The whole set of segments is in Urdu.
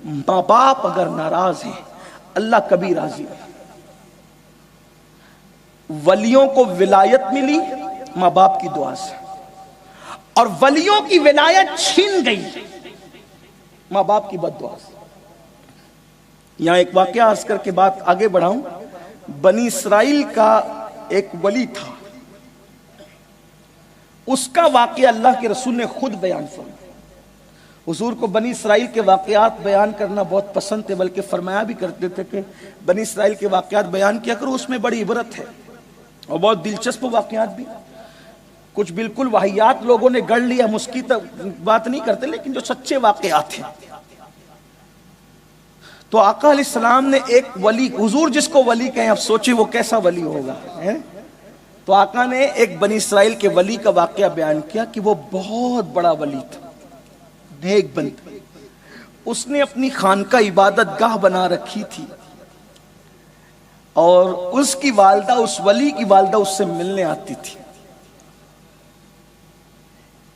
ماں باپ اگر ناراض ہیں اللہ کبھی راضی نہیں۔ ولیوں کو ولایت ملی ماں باپ کی دعا سے، اور ولیوں کی ولایت چھین گئی ماں باپ کی بد دعا سے۔ یہاں ایک واقعہ عرض کر کے بات آگے بڑھاؤں۔ بنی اسرائیل کا ایک ولی تھا، اس کا واقعہ اللہ کے رسول نے خود بیان فرمایا۔ حضور کو بنی اسرائیل کے واقعات بیان کرنا بہت پسند تھے، بلکہ فرمایا بھی کرتے تھے کہ بنی اسرائیل کے واقعات بیان کیا کرو، اس میں بڑی عبرت ہے اور بہت دلچسپ واقعات بھی۔ کچھ بالکل واہیات لوگوں نے گڑھ لیا، ہم اس کی بات نہیں کرتے، لیکن جو سچے واقعات ہیں۔ تو آقا علیہ السلام نے ایک ولی، حضور جس کو ولی کہیں، اب سوچیں وہ کیسا ولی ہوگا۔ تو آقا نے ایک بنی اسرائیل کے ولی کا واقعہ بیان کیا کہ وہ بہت بڑا ولی تھا، نیک بندہ۔ اس نے اپنی خانقاہ عبادت گاہ بنا رکھی تھی، اور اس کی والدہ، اس ولی کی والدہ اس سے ملنے آتی تھی۔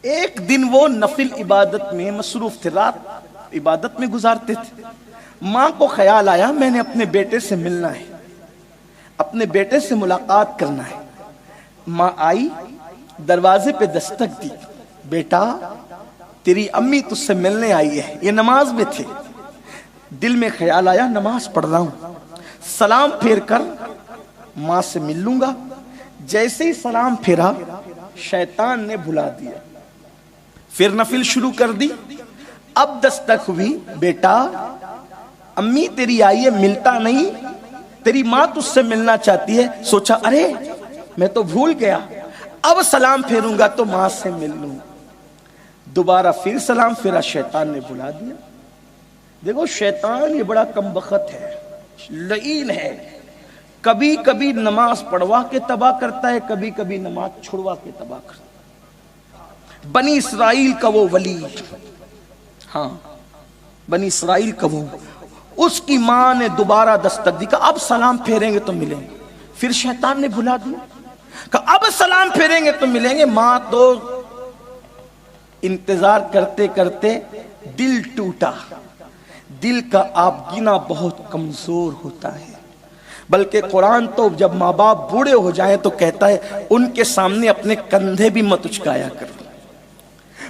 ایک دن وہ نفل عبادت میں مصروف تھے، رات عبادت میں گزارتے تھے۔ ماں کو خیال آیا میں نے اپنے بیٹے سے ملنا ہے، اپنے بیٹے سے ملاقات کرنا ہے۔ ماں آئی، دروازے پہ دستک دی، بیٹا تیری امی تجھ سے ملنے آئی ہے۔ یہ نماز میں تھے، دل میں خیال آیا نماز پڑھ رہا ہوں، سلام پھیر کر ماں سے مل لوں گا۔ جیسے ہی سلام پھیرا شیطان نے بھلا دیا، پھر نفل شروع کر دی۔ اب دستک ہوئی، بیٹا امی تیری آئی ہے، ملتا نہیں، تیری ماں تجھ سے ملنا چاہتی ہے۔ سوچا ارے میں تو بھول گیا، اب سلام پھیروں گا تو ماں سے مل لوں۔ دوبارہ پھر سلام پھیرا، شیطان نے بھلا دیا۔ دیکھو شیطان یہ بڑا کم بخت ہے، لعین ہے، کبھی کبھی نماز پڑھوا کے تباہ کرتا ہے، کبھی کبھی نماز چھڑوا کے تباہ کرتا ہے۔ بنی اسرائیل کا وہ ولی، ہاں بنی اسرائیل کا وہ، اس کی ماں نے دوبارہ دستک دی، کہا اب سلام پھیریں گے تو ملیں گے۔ پھر شیطان نے بھلا دیا، کہا اب سلام پھیریں گے تو ملیں گے۔ ماں تو انتظار کرتے کرتے دل ٹوٹا۔ دل کا آبگینہ بہت کمزور ہوتا ہے، بلکہ قرآن تو جب ماں باپ بوڑھے ہو جائیں تو کہتا ہے ان کے سامنے اپنے کندھے بھی مت اچکایا کرو۔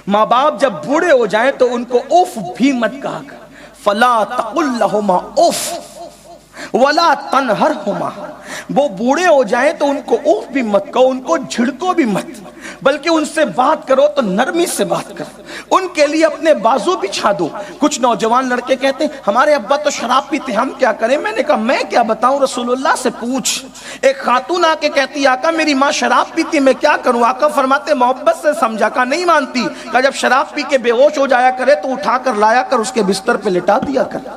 ماں باپ جب بوڑھے ہو جائیں تو ان کو اف بھی مت کہا کر، فلا تقل لہما اف ولا تنہرہما۔ وہ بوڑھے ہو جائیں تو ان کو اف بھی مت کہو، ان کو جھڑکو بھی مت، بلکہ ان سے بات کرو تو نرمی سے بات کرو، ان کے لیے اپنے بازو بچھا دو۔ کچھ نوجوان لڑکے کہتے ہیں ہمارے ابا تو شراب پیتے، ہم کیا کریں؟ میں نے کہا میں کیا بتاؤں، رسول اللہ سے پوچھ۔ ایک خاتون آ کے کہتی آقا میری ماں شراب پیتی، میں کیا کروں؟ آقا فرماتے محبت سے سمجھا، کہا نہیں مانتی، کہا جب شراب پی کے بے ہوش ہو جایا کرے تو اٹھا کر لایا کر، اس کے بستر پہ لٹا دیا کر۔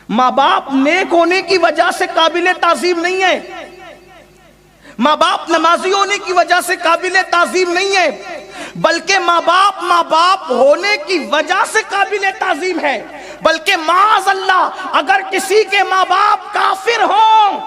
ماں باپ نیک ہونے کی وجہ سے قابل تعظیم نہیں ہے، ماں باپ نمازی ہونے کی وجہ سے قابل تعظیم نہیں ہے، بلکہ ماں باپ ہونے کی وجہ سے قابل تعظیم ہے۔ بلکہ معاذ اللہ اگر کسی کے ماں باپ کافر ہوں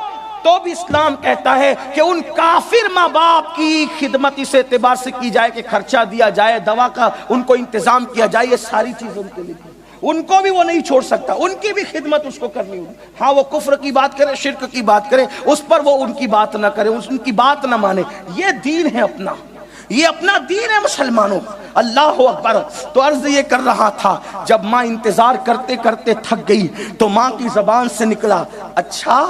تو بھی اسلام کہتا ہے کہ ان کافر ماں باپ کی خدمت اس اعتبار سے کی جائے کہ خرچہ دیا جائے، دوا کا ان کو انتظام کیا جائے، یہ ساری چیزیں ان کے لیے، ان کو بھی وہ نہیں چھوڑ سکتا، ان کی بھی خدمت اس کو کرنی ہوگی۔ ہاں وہ کفر کی بات کرے، شرک کی بات کرے، اس پر وہ ان کی بات نہ کرے، ان کی بات نہ مانے۔ یہ دین ہے اپنا، یہ اپنا دین ہے مسلمانوں۔ اللہ اکبر۔ تو عرض یہ کر رہا تھا، جب ماں انتظار کرتے کرتے تھک گئی تو ماں کی زبان سے نکلا، اچھا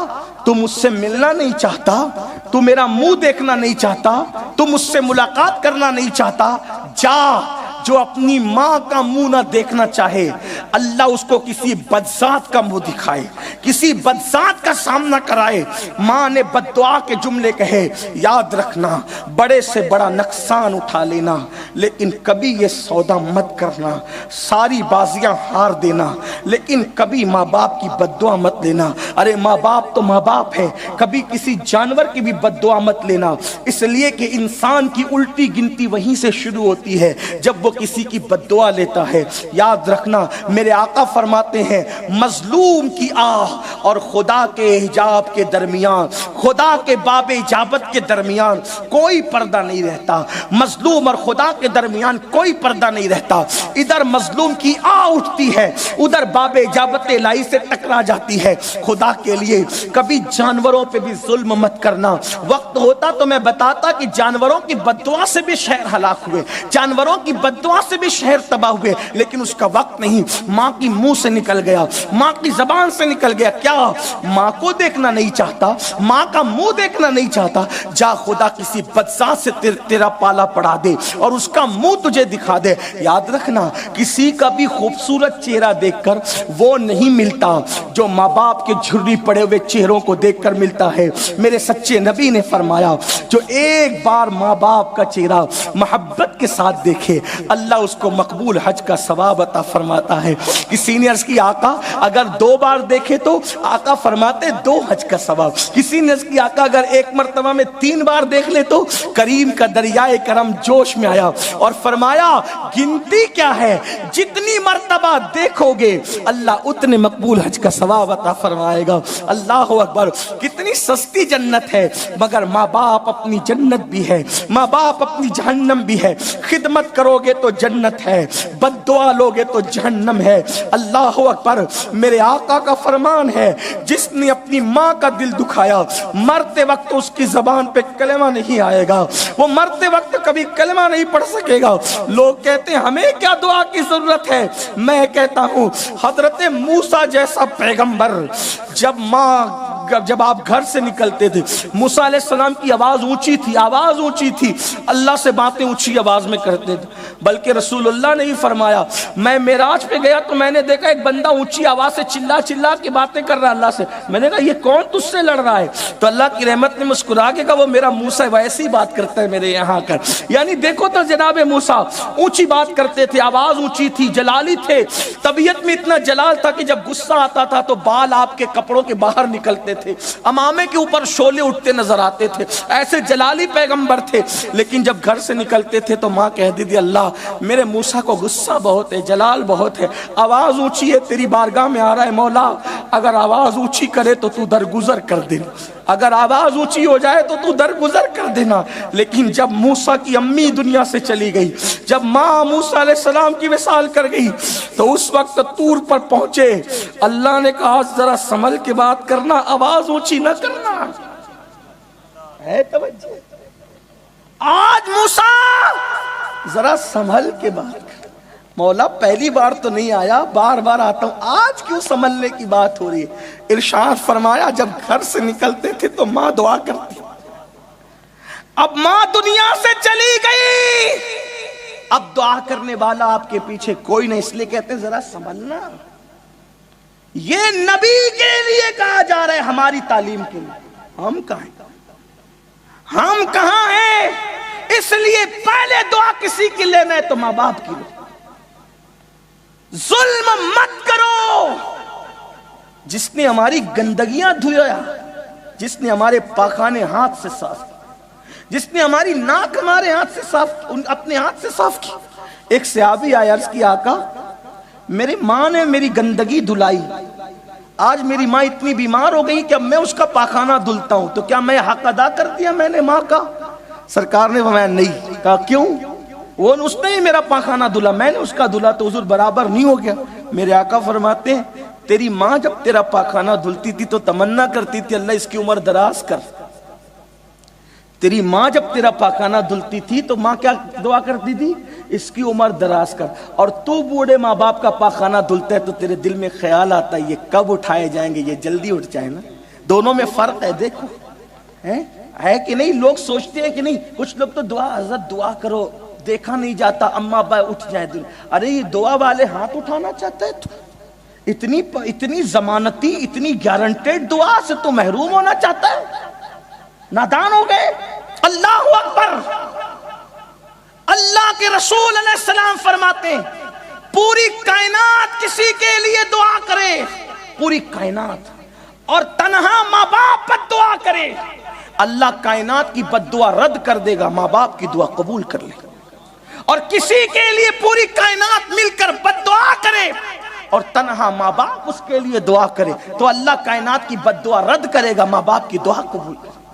تو مجھ سے ملنا نہیں چاہتا، تو میرا منہ دیکھنا نہیں چاہتا، تو مجھ سے ملاقات کرنا نہیں چاہتا، جا جو اپنی ماں کا منہ نہ دیکھنا چاہے اللہ اس کو کسی بدذات کا منہ دکھائے، کسی بدذات کا سامنا کرائے۔ ماں نے بد دعا کے جملے کہے، یاد رکھنا بڑے سے بڑا نقصان اٹھا لینا لیکن کبھی یہ سودا مت کرنا، ساری بازیاں ہار دینا لیکن کبھی ماں باپ کی بد دعا مت لینا۔ ارے ماں باپ تو ماں باپ ہے، کبھی کسی جانور کی بھی بد دعا مت لینا، اس لیے کہ انسان کی الٹی گنتی وہیں سے شروع ہوتی ہے جب وہ کسی کی بد دعا لیتا ہے۔ یاد رکھنا میرے آقا فرماتے ہیں مظلوم کی آہ اور خدا کے حجاب کے درمیان، خدا کے باب اجابت کے درمیان کوئی پردہ نہیں رہتا، مظلوم اور خدا کے درمیان کوئی پردہ نہیں رہتا۔ ادھر مظلوم کی آہ اٹھتی ہے، ادھر باب اجابت الہی سے ٹکرا جاتی ہے۔ خدا کے لیے کبھی جانوروں پہ بھی ظلم مت کرنا۔ وقت ہوتا تو میں بتاتا کہ جانوروں کی بد دعا سے بھی شہر ہلاک ہوئے، جانوروں کی بد دعا سے بھی شہر تباہ ہوئے، لیکن اس کا وقت نہیں۔ ماں کی منہ سے نکل گیا، ماں کی زبان سے نکل گیا، کیا ماں کو دیکھنا نہیں چاہتا، ماں کا منہ دیکھنا نہیں چاہتا؟ جا خدا کسی بدذات سے تیرا پالا پڑا دے اور اس کا منہ تجھے دکھا دے۔ یاد رکھنا کسی کا بھی خوبصورت چہرہ دیکھ کر وہ نہیں ملتا جو ماں باپ کے جھری پڑے ہوئے چہروں کو دیکھ کر ملتا ہے۔ میرے سچے نبی نے فرمایا جو ایک بار ماں باپ کا چہرہ محبت کے ساتھ دیکھے اللہ اس کو مقبول حج کا ثواب عطا فرماتا ہے۔ کسی نے عرض کی آقا اگر 2 بار دیکھے تو آقا فرماتے 2 حج کا ثواب۔ کسی نے عرض کی آقا اگر 1 مرتبہ میں 3 بار دیکھ لے تو کریم کا دریائے کرم جوش میں آیا اور فرمایا گنتی کیا ہے، جتنی مرتبہ دیکھو گے اللہ اتنے مقبول حج کا ثواب عطا فرمائے گا۔ اللہ اکبر، کتنی سستی جنت ہے، مگر ماں باپ اپنی جنت بھی ہے، ماں باپ اپنی جہنم بھی ہے۔ خدمت کرو گے تو جنت ہے، بد دعا لوگے تو جہنم ہے۔ اللہ اکبر، میرے آقا کا فرمان ہے جس نے اپنی ماں کا دل دکھایا مرتے وقت اس کی زبان پہ کلمہ نہیں آئے گا، وہ مرتے وقت کبھی کلمہ نہیں پڑھ سکے گا۔ لوگ کہتے ہیں ہمیں کیا دعا کی ضرورت ہے، میں کہتا ہوں حضرت موسیٰ جیسا پیغمبر جب آپ گھر سے نکلتے تھے، موسیٰ علیہ السلام کی آواز اونچی تھی، آواز اونچی تھی، اللہ سے باتیں اونچی آواز میں کرتے تھے، بلکہ رسول اللہ نے ہی فرمایا میں معراج پہ گیا تو میں نے دیکھا ایک بندہ اونچی آواز سے چلا چلا کے باتیں کر رہا اللہ سے، میں نے کہا یہ کون تجھ سے لڑ رہا ہے؟ تو اللہ کی رحمت نے مسکرا کے کہا وہ میرا موسیٰ ویسی بات کرتا ہے میرے یہاں کر۔ یعنی دیکھو تو جناب موسیٰ اونچی بات کرتے تھے، آواز اونچی تھی، جلالی تھے، طبیعت میں اتنا جلال تھا کہ جب غصہ آتا تھا تو بال آپ کے کپڑوں کے باہر نکلتے تھے، امامے کے اوپر شعلے اٹھتے نظر آتے تھے، ایسے جلالی پیغمبر تھے۔ لیکن جب گھر سے نکلتے تھے تو ماں کہہ دی اللہ میرے موسیٰ کو غصہ بہت ہے، جلال بہت ہے، آواز اونچی ہے، تیری بارگاہ میں آ رہا ہے مولا، اگر آواز اونچی کرے تو تو درگزر کر دینا، اگر آواز اونچی ہو جائے تو تو درگزر کر دینا۔ لیکن جب موسیٰ کی امی دنیا سے چلی گئی، جب ماں موسیٰ علیہ السلام کی وصال کر گئی تو اس وقت طور پر پہنچے، اللہ نے کہا ذرا سنبھل کے بات کرنا، آواز اونچی نہ کرنا ہے توجہ۔ آج موسیٰ ذرا سنبھل کے بات کر، مولا پہلی بار تو نہیں آیا، بار بار آتا ہوں، آج کیوں سنبھلنے کی بات ہو رہی ہے؟ ارشاد فرمایا جب گھر سے نکلتے تھے تو ماں دعا کرتی، اب ماں دنیا سے چلی گئی، اب دعا کرنے والا آپ کے پیچھے کوئی نہیں، اس لیے کہتے ہیں ذرا سنبھلنا۔ یہ نبی کے لیے کہا جا رہا ہے، ہماری تعلیم کے لیے۔ ہم کہاں ہیں؟ ہم کہاں ہیں؟ اس لیے پہلے دعا کسی کی لینا ہے تو ماں باپ کی لو۔ ظلم مت کرو، جس نے ہماری گندگیاں دھویا، جس نے ہمارے پاخانے ہاتھ سے صاف کی، جس نے ہماری ناک ہمارے ہاتھ سے صاف، اپنے ہاتھ سے صاف کی۔ ایک صحابی آیا عرض کی آقا میری ماں نے میری گندگی دھلائی، آج میری ماں اتنی بیمار ہو گئی کہ اب میں اس کا پاخانہ دھلتا ہوں، تو کیا میں حق ادا کر دیا میں نے ماں کا؟ سرکار نے فرمایا نہیں۔ کہا کیوں؟ وہ اس نے ہی میرا پاخانہ دھلا، میں نے اس کا دھلا تو حضور برابر نہیں ہو گیا؟ میرے آقا فرماتے ہیں تیری ماں جب تیرا پاخانہ دھلتی تھی تو تمنا کرتی تھی اللہ اس کی عمر دراز کر۔ تیری ماں جب تیرا پاخانہ دھلتی تھی تو ماں کیا دعا کرتی تھی؟ اس کی عمر دراز کر۔ اور تو بوڑھے ماں باپ کا پاخانہ دھلتا ہے تو تیرے دل میں خیال آتا ہے یہ کب اٹھائے جائیں گے، یہ جلدی اٹھ جائے نا۔ دونوں میں فرق ہے، دیکھو ہے کہ نہیں؟ لوگ سوچتے ہیں کہ نہیں، کچھ لوگ تو دعا حضرت دعا کرو دیکھا نہیں جاتا اما ابا اٹھ جائے دل، ارے یہ دعا والے ہاتھ اٹھانا چاہتا ہے تو اتنی ضمانتی، اتنی گارنٹیڈ دعا سے تو محروم ہونا چاہتا ہے؟ نادان ہو گئے۔ اللہ اکبر، اللہ کے رسول علیہ السلام فرماتے ہیں پوری کائنات کسی کے لیے دعا کرے، پوری کائنات اور تنہا ماں باپ بد دعا کرے، اللہ کائنات کی بد دعا رد کر دے گا، ماں باپ کی دعا قبول کر لے گا۔ اور کسی کے لیے پوری کائنات مل کر بد دعا کرے اور تنہا ماں باپ اس کے لیے دعا کرے تو اللہ کائنات کی بد دعا رد کرے گا، ماں باپ کی دعا قبول کرے گا۔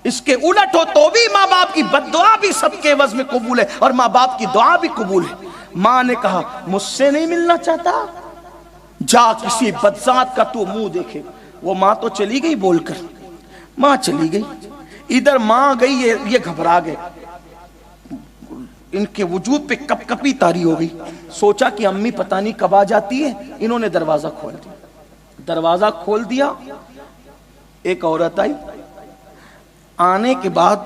اس کے الٹ ہو تو بھی ماں باپ کی بد دعا بھی سب کے عوض میں قبول ہے اور ماں باپ کی دعا بھی قبول ہے۔ ماں نے کہا مجھ سے نہیں ملنا چاہتا، جا کسی بدذات کا تو منہ دیکھے۔ وہ ماں تو چلی گئی بول کر، ماں چلی گئی، ادھر ماں گئی، یہ گھبرا گئے، ان کے وجود پہ کپ کپی طاری ہو گئی۔ سوچا کہ امی پتہ نہیں کب آ جاتی ہے، انہوں نے دروازہ کھول دیا۔ دروازہ کھول دیا، ایک عورت آئی، آنے کے بعد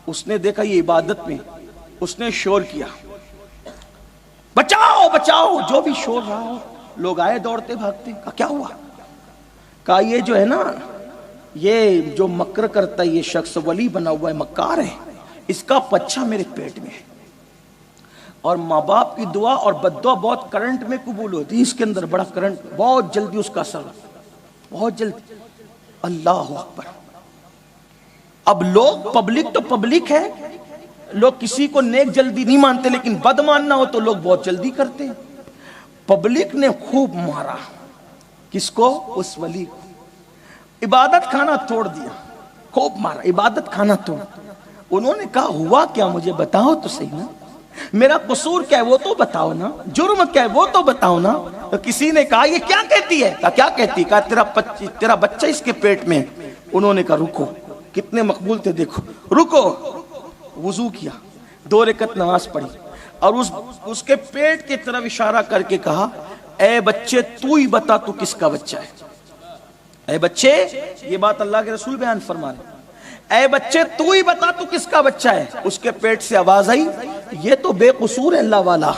اس نے دیکھا یہ عبادت میں، اس نے شور کیا بچاؤ بچاؤ، جو بھی شور رہا ہو۔ لوگ آئے دوڑتے بھاگتے، کہا کیا ہوا؟ کہا یہ جو ہے نا، یہ جو مکر کرتا ہے یہ شخص ولی بنا ہوا ہے، مکار ہے، اس کا پچھا میرے پیٹ میں ہے، اور ماں باپ کی دعا اور بد دعا بہت کرنٹ میں قبول ہوتی ہے، اس کے اندر بڑا کرنٹ، بہت جلدی اس کا اثر، بہت جلدی۔ اللہ اکبر۔ اب لوگ، پبلک تو پبلک ہے، لوگ کسی کو نیک جلدی نہیں مانتے، لیکن بد ماننا ہو تو لوگ بہت جلدی کرتے ہیں۔ پبلک نے خوب مارا، کس کو؟ اس ولی کو۔ عبادت خانہ توڑ دیا، خوب مارا، عبادت خانہ توڑ۔ انہوں نے کہا ہوا کیا مجھے بتاؤ تو صحیح نا، میرا قصور کیا ہے وہ تو بتاؤ نا، جرم کیا ہے وہ تو بتاؤ نا۔ تو کسی نے کہا یہ کیا کہتی ہے؟ کہا کیا کہتی؟ کہا تیرا بچہ اس کے پیٹ میں۔ انہوں نے کہا رکو، کتنے مقبول تھے دیکھو، رکو۔ وضو کیا، 2 رکعت نماز پڑھی اور اس کے پیٹ کی طرف اشارہ کر کے کہا اے بچے تو ہی بتا تو کس کا بچہ ہے۔ اے بچے، یہ بات اللہ کے رسول بیان فرما رہے، اے بچے تو ہی بتا تو کس کا بچہ ہے۔ اس کے پیٹ سے آواز آئی یہ تو بے قصور ہے اللہ والا،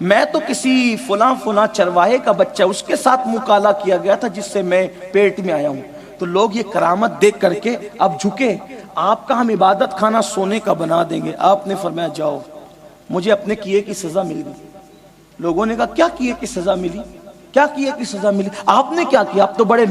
میں تو کسی فلاں چرواہے کا بچہ، اس کے ساتھ مکالہ کیا گیا تھا جس سے میں پیٹ میں آیا ہوں۔ تو لوگ یہ کرامت دیکھ کر کے اب جھکے، آپ کا ہم عبادت خانہ سونے کا بنا دیں گے۔ آپ نے فرمایا جاؤ، مجھے اپنے کیے کی سزا مل گئی۔ لوگوں نے کہا کیا کیے کی سزا ملی؟ کیا کیے کی سزا ملی؟ آپ نے کیا کیا؟ آپ تو بڑے